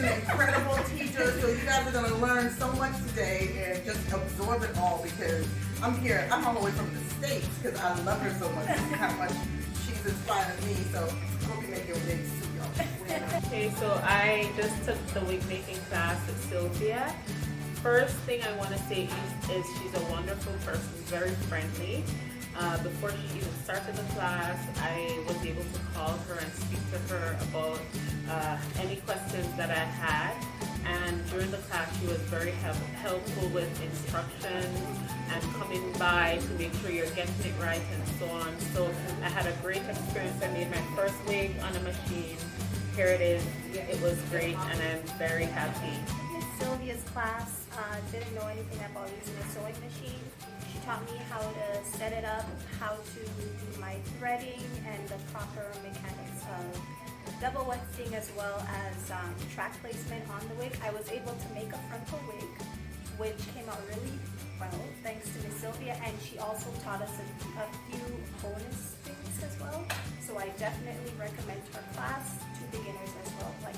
an incredible teacher, so you guys are going to learn so much today and just absorb it all because I'm here. I'm all the way from the States because I love her so much. This is how much she's inspired me, so we'll be making wigs too, y'all. Okay, so I just took the wig making class with Sylvia. First thing I want to say is she's a wonderful person, very friendly. Before she even started the class, I was able to call her and speak to her about any questions that I had. And during the class, she was very helpful with instructions and coming by to make sure you're getting it right and so on. So I had a great experience. I made my first wig on a machine. Here it is. It was great and I'm very happy. Miss Sylvia's class, didn't know anything about using a sewing machine. She taught me how to set it up, how to do my threading and the proper mechanics of double waxing as well as track placement on the wig. I was able to make a frontal wig, which came out really well thanks to Miss Sylvia, and she also taught us a few bonus things as well. So I definitely recommend her class to beginners as well, like